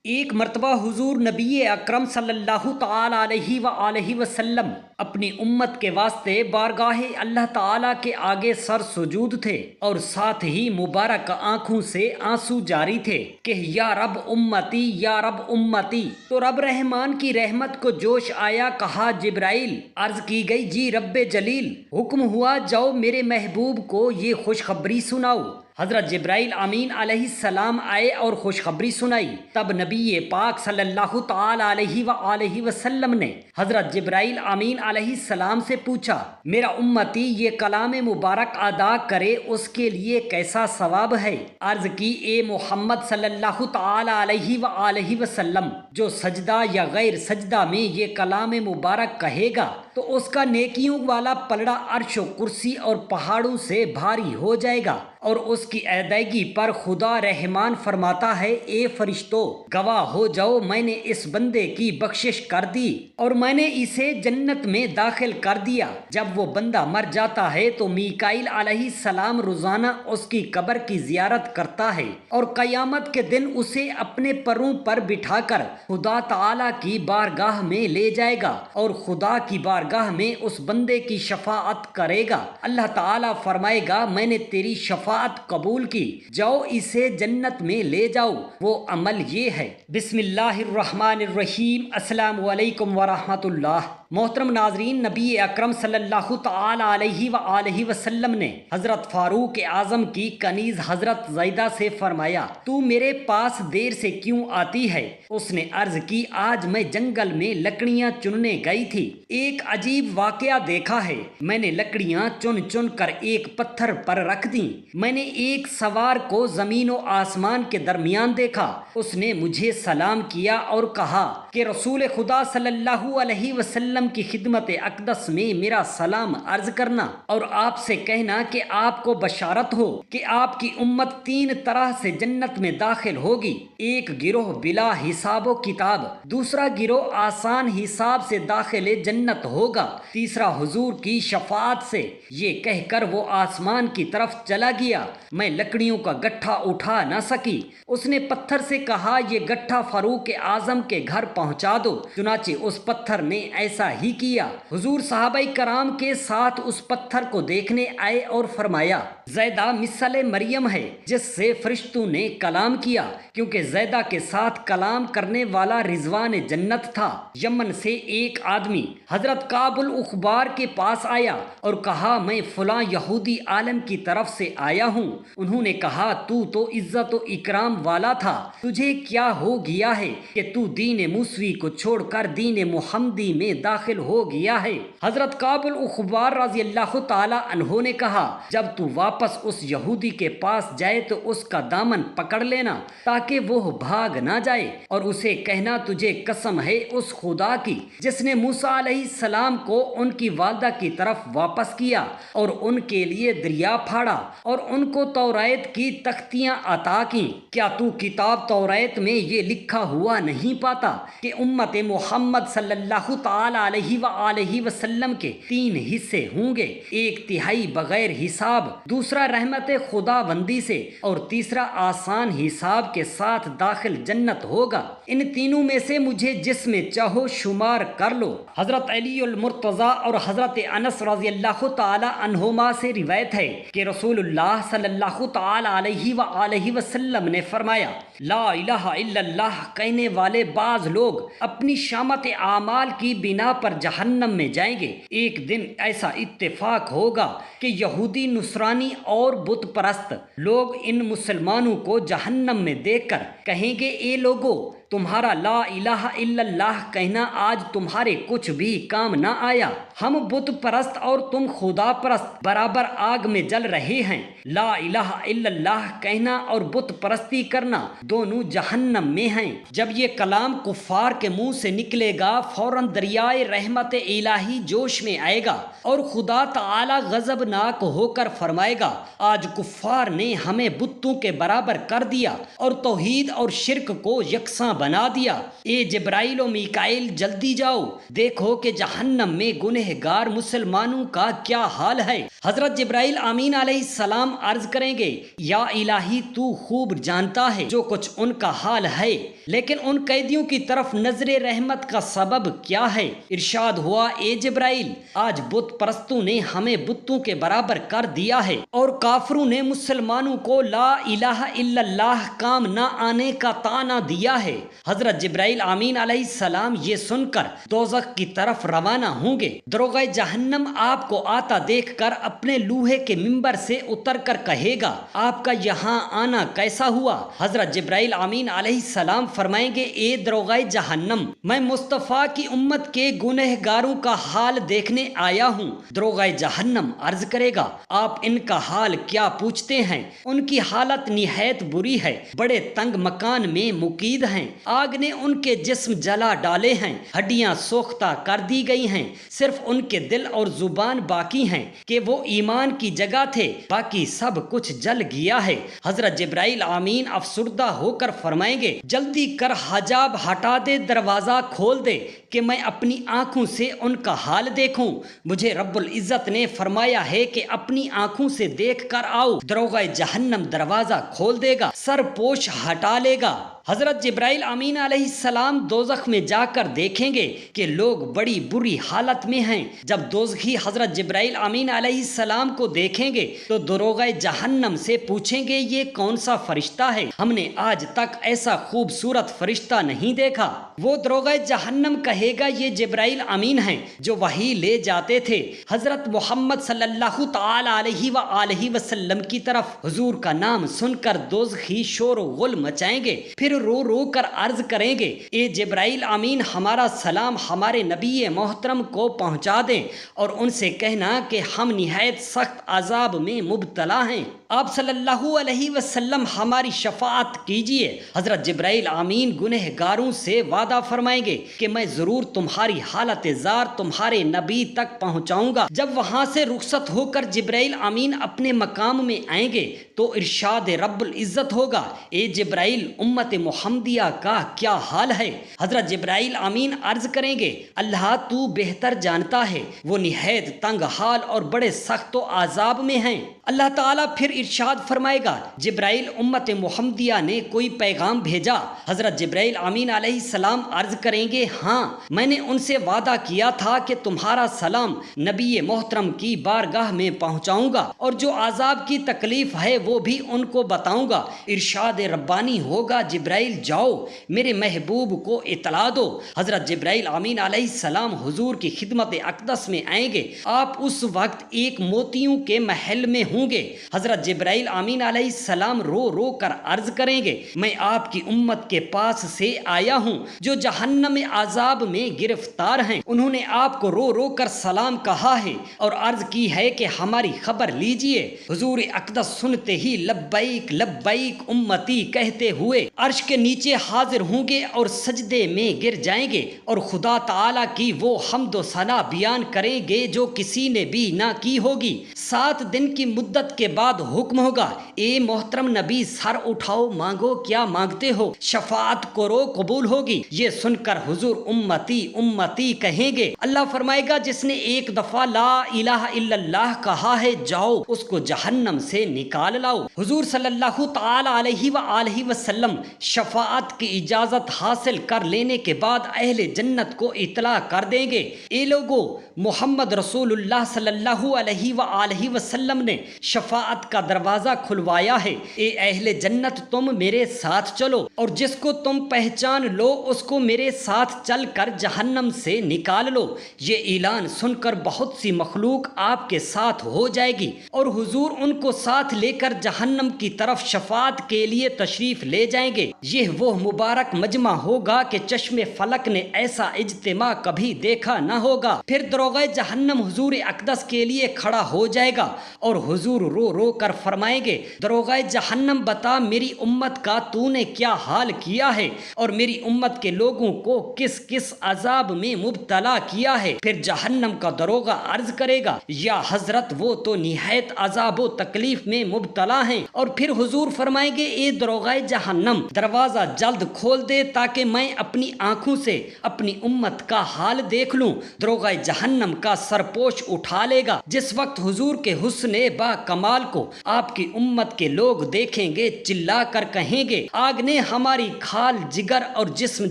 ایک مرتبہ حضور نبی اکرم صلی اللہ تعالی علیہ وآلہ وسلم اپنی امت کے واسطے بارگاہ اللہ تعالی کے آگے سر سجود تھے اور ساتھ ہی مبارک آنکھوں سے آنسو جاری تھے کہ یا رب امتی یا رب امتی۔ تو رب رحمان کی رحمت کو جوش آیا، کہا جبرائیل، عرض کی گئی جی رب جلیل، حکم ہوا جاؤ میرے محبوب کو یہ خوشخبری سناؤ۔ حضرت جبرائیل امین علیہ السلام آئے اور خوشخبری سنائی۔ تب نبی پاک صلی اللہ تعالی علیہ وآلہ وسلم نے حضرت جبرائیل امین علیہ السلام سے پوچھا، میرا امتی یہ کلام مبارک ادا کرے اس کے لیے کیسا ثواب ہے؟ عرض کی، اے محمد صلی اللہ تعالی علیہ وآلہ وسلم، جو سجدہ یا غیر سجدہ میں یہ کلام مبارک کہے گا تو اس کا نیکیوں والا پلڑا عرش و کرسی اور پہاڑوں سے بھاری ہو جائے گا، اور اس کی ادائیگی پر خدا رحمان فرماتا ہے، اے فرشتوں گواہ ہو جاؤ، میں نے اس بندے کی بخشش کر دی اور میں نے اسے جنت میں داخل کر دیا۔ جب وہ بندہ مر جاتا ہے تو میکائیل علیہ السلام روزانہ اس کی قبر کی زیارت کرتا ہے اور قیامت کے دن اسے اپنے پروں پر بٹھا کر خدا تعالی کی بارگاہ میں لے جائے گا اور خدا کی بارگاہ میں اس بندے کی شفاعت کرے گا۔ اللہ تعالی فرمائے گا، میں نے تیری شفاعت قبول کی، جاؤ اسے جنت میں لے جاؤ۔ وہ عمل یہ ہے۔ بسم اللہ الرحمن الرحیم۔ السلام علیکم ورحمۃ اللہ۔ محترم ناظرین، نبی اکرم صلی اللہ تعالی علیہ وآلہ وسلم نے حضرت فاروق اعظم کی کنیز حضرت زیدہ سے فرمایا، تو میرے پاس دیر سے کیوں آتی ہے؟ اس نے عرض کی، آج میں جنگل میں لکڑیاں چننے گئی تھی، ایک عجیب واقعہ دیکھا ہے۔ میں نے لکڑیاں چن چن کر ایک پتھر پر رکھ دیں۔ میں نے ایک سوار کو زمین و آسمان کے درمیان دیکھا، اس نے مجھے سلام کیا اور کہا کہ رسول خدا صلی اللہ علیہ وسلم کی خدمت اقدس میں میرا سلام عرض کرنا اور آپ سے کہنا کہ آپ کو بشارت ہو کہ آپ کی امت 3 طرح سے جنت میں داخل ہوگی۔ ایک گروہ بلا حساب و کتاب، دوسرا گروہ آسان حساب سے داخل جنت ہوگا، تیسرا حضور کی شفاعت سے۔ یہ کہہ کر وہ آسمان کی طرف چلا گیا۔ میں لکڑیوں کا گٹھا اٹھا نہ سکی۔ اس نے پتھر سے کہا، یہ گٹھا فاروق اعظم کے گھر پہنچا دو۔ چنانچہ اس پتھر نے ایسا ہی کیا۔ حضور صحابہ کرام کے ساتھ اس پتھر کو دیکھنے آئے اور فرمایا، زیدہ مثل مریم ہے جس سے فرشتوں نے کلام کیا، کیونکہ زیدہ کے ساتھ کلام کرنے والا رضوان جنت تھا۔ یمن سے ایک آدمی حضرت کعب الاخبار کے پاس آیا اور کہا، میں فلاں یہودی عالم کی طرف سے آیا ہوں۔ انہوں نے کہا، تو عزت و اکرام والا تھا، تجھے کیا ہو گیا ہے کہ تو دین موسوی کو چھوڑ کر دین محمدی میں داخل ہو گیا ہے؟ حضرت کعب الاخبار رضی اللہ تعالی عنہ نے کہا، جب تو واپس اس یہودی کے پاس جائے تو اس کا دامن پکڑ لینا تاکہ وہ بھاگ نہ جائے، اور اسے کہنا، تجھے قسم ہے اس خدا کی جس نے موسیٰ علیہ السلام کو ان کی والدہ کی طرف واپس کیا اور ان کے لیے دریا پھاڑا اور ان کو توریت کی تختیاں عطا کیں، کیا تو کتاب توریت میں یہ لکھا ہوا نہیں پاتا کہ امت محمد صلی اللہ تعالی علیہ وآلہ وسلم کے 3 حصے ہوں گے، 1/3 بغیر حساب، دوسرا رحمت خدا بندی سے اور تیسرا آسان حساب کے ساتھ داخل جنت ہوگا۔ ان تینوں میں سے مجھے جس میں چاہو شمار کر لو۔ حضرت علی المرتضیٰ اور حضرت انس رضی اللہ تعالی عنہما سے روایت ہے کہ رسول اللہ صلی اللہ تعالی علیہ وآلہ وسلم نے فرمایا، لا الہ الا اللہ کہنے والے بعض لوگ اپنی شامت اعمال کی بنا پر جہنم میں جائیں گے۔ ایک دن ایسا اتفاق ہوگا کہ یہودی، نصرانی اور بت پرست لوگ ان مسلمانوں کو جہنم میں دیکھ کر کہیں گے، اے لوگو، تمہارا لا الہ الا اللہ کہنا آج تمہارے کچھ بھی کام نہ آیا۔ ہم بت پرست اور تم خدا پرست برابر آگ میں جل رہے ہیں۔ لا الہ الا اللہ کہنا اور بت پرستی کرنا دونوں جہنم میں ہیں۔ جب یہ کلام کفار کے منہ سے نکلے گا، فوراً دریائے رحمت الہی جوش میں آئے گا اور خدا تعالی غضبناک ہو کر فرمائے گا، آج کفار نے ہمیں بتوں کے برابر کر دیا اور توحید اور شرک کو یکساں بنا دیا۔ اے جبرائیل و میکائیل، جلدی جاؤ، دیکھو کہ جہنم میں گنہگار مسلمانوں کا کیا حال ہے۔ حضرت جبرائیل امین علیہ السلام عرض کریں گے یا الہی تو خوب جانتا ہے جو کچھ ان کا حال ہے، لیکن ان قیدیوں کی طرف نظر رحمت کا سبب کیا ہے؟ ارشاد ہوا اے جبرائیل آج بت پرستوں نے ہمیں بتوں کے برابر کر دیا ہے اور کافروں نے مسلمانوں کو لا الہ الا اللہ کام نہ آنے کا طعنہ دیا ہے۔ حضرت جبرائیل امین علیہ السلام یہ سن کر دوزخ کی طرف روانہ ہوں گے۔ دروغ جہنم آپ کو آتا دیکھ کر اپنے لوہے کے منبر سے اتر کر کہے گا آپ کا یہاں آنا کیسا ہوا؟ حضرت جبرائیل امین علیہ السلام فرمائیں گے اے دروغ جہنم میں مصطفیٰ کی امت کے گنہگاروں کا حال دیکھنے آیا ہوں۔ دروغ جہنم عرض کرے گا آپ ان کا حال کیا پوچھتے ہیں؟ ان کی حالت نہایت بری ہے، بڑے تنگ مکان میں مقید ہیں، آگ نے ان کے جسم جلا ڈالے ہیں، ہڈیاں سوختہ کر دی گئی ہیں، صرف ان کے دل اور زبان باقی ہیں کہ وہ ایمان کی جگہ تھے، باقی سب کچھ جل گیا ہے۔ حضرت جبرائیل آمین افسردہ ہو کر فرمائیں گے جلدی کر حجاب ہٹا دے، دروازہ کھول دے کہ میں اپنی آنکھوں سے ان کا حال دیکھوں۔ مجھے رب العزت نے فرمایا ہے کہ اپنی آنکھوں سے دیکھ کر آؤ۔ دروغ جہنم دروازہ کھول دے گا، سر پوش ہٹا لے گا۔ حضرت جبرائیل امین علیہ السلام دوزخ میں جا کر دیکھیں گے کہ لوگ بڑی بری حالت میں ہیں۔ جب دوزخی حضرت جبرائیل امین علیہ السلام کو دیکھیں گے تو دروغ جہنم سے پوچھیں گے یہ کون سا فرشتہ ہے؟ ہم نے آج تک ایسا خوبصورت فرشتہ نہیں دیکھا۔ وہ دروغ جہنم کہے گا یہ جبرائیل امین ہیں جو وحی لے جاتے تھے حضرت محمد صلی اللہ تعالی علیہ وآلہ وسلم کی طرف۔ حضور کا نام سن کر دوزخی شور و غل مچائیں گے، پھر رو رو کر عرض کریں گے اے جبرائیل امین ہمارا سلام ہمارے نبی محترم کو پہنچا دیں اور ان سے کہنا کہ ہم نہایت سخت عذاب میں مبتلا ہیں، آپ صلی اللہ علیہ وسلم ہماری شفاعت کیجئے۔ حضرت جبرائیل امین گنہگاروں سے وعدہ فرمائیں گے کہ میں ضرور تمہاری حالت زار تمہارے نبی تک پہنچاؤں گا۔ جب وہاں سے رخصت ہو کر جبرائیل امین اپنے مقام میں آئیں گے تو ارشاد رب العزت ہوگا اے جبرائیل امت محمدیہ کا کیا حال ہے؟ حضرت جبرائیل امین عرض کریں گے اللہ تو بہتر جانتا ہے، وہ نہایت تنگ حال اور بڑے سخت و عذاب میں ہیں۔ اللہ تعالیٰ پھر ارشاد فرمائے گا جبرائیل امت محمدیہ نے کوئی پیغام بھیجا؟ حضرت جبرائیل امین علیہ السلام عرض کریں گے ہاں میں نے ان سے وعدہ کیا تھا کہ تمہارا سلام نبی محترم کی بارگاہ میں پہنچاؤں گا اور جو عذاب کی تکلیف ہے وہ بھی ان کو بتاؤں گا۔ ارشاد ربانی ہوگا جبرائیل جاؤ میرے محبوب کو اطلاع دو۔ حضرت جبرائیل امین علیہ السلام حضور کی خدمت اقدس میں آئیں گے، آپ اس وقت ایک موتیوں کے محل میں ہوں گے۔ حضرت جبرائیل امین علیہ السلام رو رو کر عرض کریں گے میں آپ کی امت کے پاس سے آیا ہوں جو جہنم عذاب میں گرفتار ہیں، انہوں نے آپ کو رو رو کر سلام کہا ہے اور عرض کی ہے کہ ہماری خبر لیجئے۔ حضور اقدس سنتے ہی لبیک لبیک امتی کہتے ہوئے عرش کے نیچے حاضر ہوں گے اور سجدے میں گر جائیں گے اور خدا تعالیٰ کی وہ حمد و ثنا بیان کریں گے جو کسی نے بھی نہ کی ہوگی۔ 7 دن کی مدت کے بعد حکم ہوگا اے محترم نبی سر اٹھاؤ، مانگو کیا مانگتے ہو، شفاعت کرو قبول ہوگی۔ یہ سن کر حضور امتی امتی کہیں گے۔ اللہ فرمائے گا جس نے ایک دفعہ لا الہ الا اللہ کہا ہے جاؤ اس کو جہنم سے نکال لاؤ۔ حضور صلی اللہ تعالی علیہ وآلہ وسلم شفاعت کی اجازت حاصل کر لینے کے بعد اہل جنت کو اطلاع کر دیں گے اے لوگو محمد رسول اللہ صلی اللہ علیہ وآلہ وسلم نے شفاعت کا دروازہ کھلوایا ہے، اے اہل جنت تم میرے ساتھ چلو اور جس کو تم پہچان لو اس کو میرے ساتھ چل کر جہنم سے نکال لو۔ یہ اعلان سن کر بہت سی مخلوق آپ کے ساتھ ہو جائے گی اور حضور ان کو ساتھ لے کر جہنم کی طرف شفاعت کے لیے تشریف لے جائیں گے۔ یہ وہ مبارک مجمع ہوگا کہ چشم فلک نے ایسا اجتماع کبھی دیکھا نہ ہوگا۔ پھر دروغ جہنم حضور اقدس کے لیے کھڑا ہو جائے گا اور حضور رو رو کر فرمائیں گے دروغ جہنم بتا میری امت کا تو نے کیا حال کیا ہے اور میری امت کے لوگوں کو کس کس عذاب میں مبتلا کیا ہے۔ پھر جہنم کا دروغہ عرض کرے گا یا حضرت وہ تو نہایت عذاب و تکلیف میں مبتلا ہیں، اور پھر حضور فرمائیں گے اے دروغ جہنم دروازہ جلد کھول دے تاکہ میں اپنی آنکھوں سے اپنی امت کا حال دیکھ لوں۔ دروغ جہنم کا سرپوش اٹھا لے گا۔ جس وقت حضور کے حسن با کمال کو آپ کی امت کے لوگ دیکھیں گے، چلا کر کہیں گے آگ نے ہماری کھال جگر اور جسم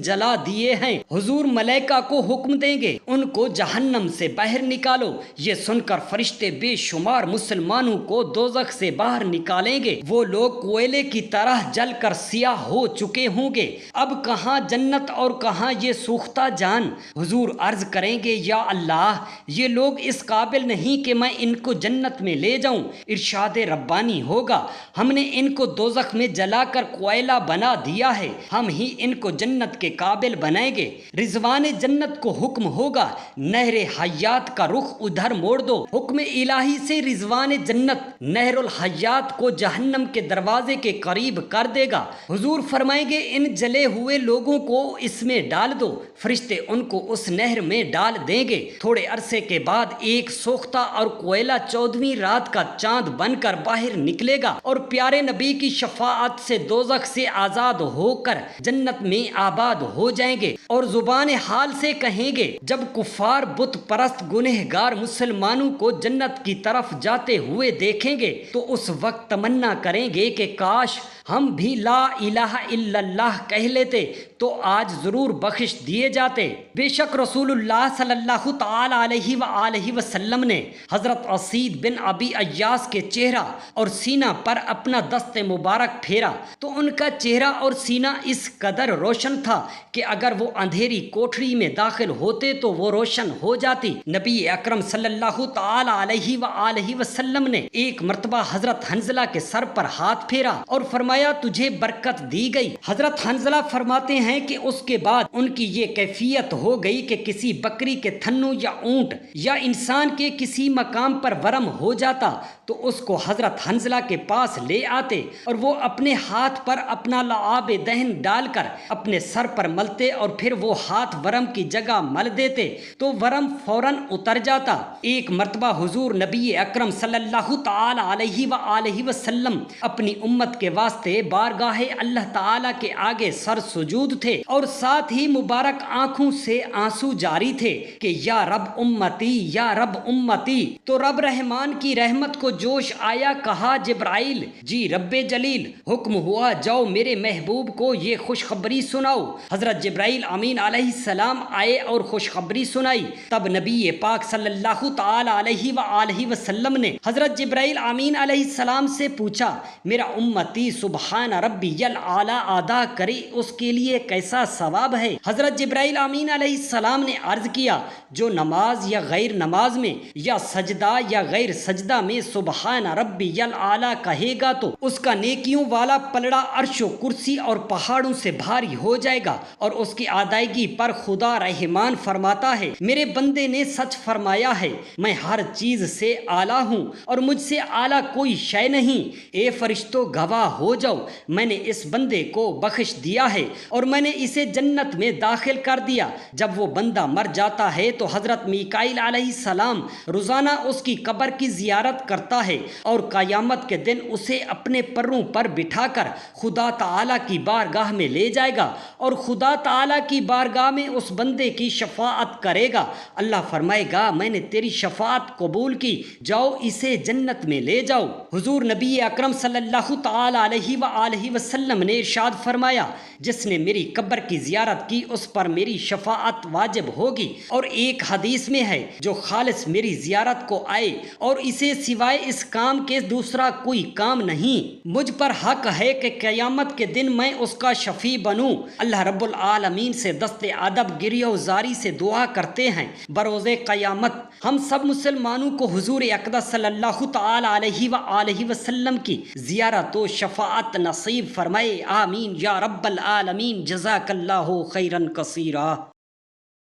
جلا دیے ہیں۔ حضور ملائکہ کو حکم دیں گے ان کو جہنم سے باہر نکالو۔ یہ سن کر فرشتے بے شمار مسلمانوں کو دوزخ سے باہر نکالیں گے۔ وہ لوگ کوئلے کی طرح جل کر سیاہ ہو چکے ہوں گے۔ اب کہاں جنت اور کہاں یہ سوختہ جان؟ حضور عرض کریں گے یا اللہ، یہ لوگ اس قابل نہیں کہ میں ان کو جنت میں لے جاؤں۔ ارشاد ربانی ہوگا، ہم نے ان کو دوزخ میں جلا کر کوئلہ بنا دیا ہے، ہم ہی ان کو جنت کے قابل بنائیں گے۔ رضوان جنت کو حکم ہوگا، نہر حیات کا رخ ادھر موڑ دو۔ حکم الہی سے رضوان جنت نہر الحیات کو جہنم کے دروازے کے قریب کر دے گا۔ حضور فرمائیں گے ان جلے ہوئے لوگوں کو اس میں ڈال دو۔ فرشتے ان کو اس نہر میں ڈال دیں گے۔ تھوڑے عرصے کے بعد ایک سوختہ اور کوئلہ 14ویں رات کا چاند بن کر باہر نکلے گا اور پیارے نبی کی شفاعت سے دوزخ سے آزاد ہو کر جنت میں آباد ہو جائیں گے اور زبان حال سے کہیں گے جب کفار بت پرست گنہگار مسلمانوں کو جنت کی طرف جاتے ہوئے دیکھیں گے تو اس وقت تمنا کریں گے کہ کاش ہم بھی لا الہ الا اللہ کہہ لیتے تو آج ضرور بخش دیے جاتے۔ بے شک رسول اللہ صلی اللہ تعالی علیہ وآلہ وسلم نے حضرت اسید بن ابی ایاس کے چہرہ اور سینہ پر اپنا دست مبارک پھیرا تو ان کا چہرہ اور سینہ اس قدر روشن تھا کہ اگر وہ اندھیری کوٹری میں داخل ہوتے تو وہ روشن ہو جاتی۔ نبی اکرم صلی اللہ تعالی علیہ وآلہ وسلم نے ایک مرتبہ حضرت حنظلہ کے سر پر ہاتھ پھیرا اور فرمایا تجھے برکت دی گئی۔ حضرت حنظلہ فرماتے ہیں کہ اس کے بعد ان کی یہ کیفیت ہو گئی کہ کسی بکری کے تھنوں یا اونٹ یا انسان کے کسی مقام پر ورم ہو جاتا تو اس کو حضرت حنظلہ کے پاس لے آتے اور وہ اپنے ہاتھ پر اپنا لعاب دہن ڈال کر اپنے سر پر ملتے اور پھر وہ ہاتھ ورم کی جگہ مل دیتے تو ورم فوراً اتر جاتا۔ ایک مرتبہ حضور نبی اکرم صلی اللہ تعالی علیہ وآلہ وسلم اپنی امت کے واسطے بارگاہ اللہ تعالی کے آگے سر سجود تھے اور ساتھ ہی مبارک آنکھوں سے آنسو جاری تھے کہ یا رب امتی یا رب امتی۔ تو رب رحمان کی رحمت کو جوش آیا، کہا جبرائیل جی رب جلیل، حکم ہوا جاؤ میرے محبوب کو یہ خوشخبری سناؤ۔ حضرت جبرائیل امین علیہ السلام آئے اور خوشخبری سنائی۔ تب نبی پاک صلی اللہ تعالی علیہ وآلہ وسلم نے حضرت جبرائیل امین علیہ السلام سے پوچھا میرا امتی سبحان ربی الاعلیٰ ادا کرے اس کے لیے کیسا ثواب ہے؟ حضرت جبرائیل امین علیہ السلام نے عرض کیا جو نماز یا غیر نماز میں یا سجدہ یا غیر سجدہ میں سبحان ربی الاعلیٰ کہے گا تو اس کا نیکیوں والا پلڑا عرش و کرسی اور پہاڑوں سے بھاری ہو جائے گا اور اس کی ادائیگی پر خدا رحمان فرماتا ہے میرے بندے نے سچ فرمایا ہے، میں ہر چیز سے اعلیٰ ہوں اور مجھ سے اعلیٰ کوئی شے نہیں۔ اے فرشتوں گواہ ہو جاؤ، میں نے اس بندے کو بخش دیا ہے اور میں نے اسے جنت میں داخل کر دیا۔ جب وہ بندہ مر جاتا ہے تو حضرت میکائیل علیہ السلام روزانہ اس کی قبر کی زیارت کرتا ہے اور قیامت کے دن اسے اپنے پروں پر بٹھا کر خدا تعالیٰ کی بارگاہ میں لے جائے گا اور خدا تعالیٰ کی بارگاہ میں اس بندے کی شفاعت کرے گا۔ اللہ فرمائے گا میں نے تیری شفاعت قبول کی، جاؤ اسے جنت میں لے جاؤ۔ حضور نبی اکرم صلی اللہ تعالی علیہ وآلہ وسلم نے ارشاد فرمایا جس نے میری قبر کی زیارت کی اس پر میری شفاعت واجب ہوگی، اور ایک حدیث میں ہے جو خالص میری زیارت کو آئے اور اسے سوائے اس کام کے دوسرا کوئی کام نہیں، مجھ پر حق ہے کہ قیامت کے دن میں اس کا شفیع بنوں۔ اللہ رب العالمین سے دست ادب گریہ و زاری سے دعا کرتے ہیں بروز قیامت ہم سب مسلمانوں کو حضور اقدس صلی اللہ تعالی علیہ وآلہ وسلم کی زیارت و شفاعت نصیب فرمائے، آمین یا رب العالمین۔ جزاک اللہ خیرا کثیرا۔